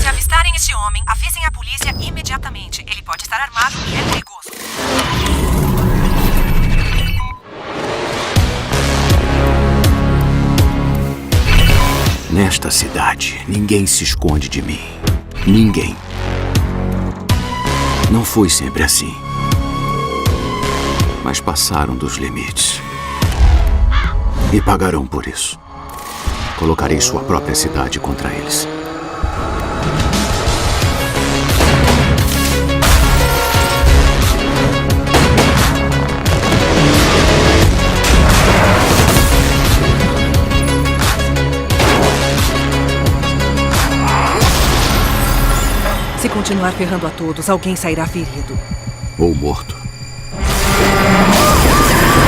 Se avistarem este homem, avisem a polícia imediatamente. Ele pode estar armado e é perigoso. Nesta cidade, ninguém se esconde de mim. Ninguém. Não foi sempre assim. Mas passaram dos limites. E pagarão por isso. Colocarei sua própria cidade contra eles. Se continuar ferrando a todos, alguém sairá ferido. Ou morto.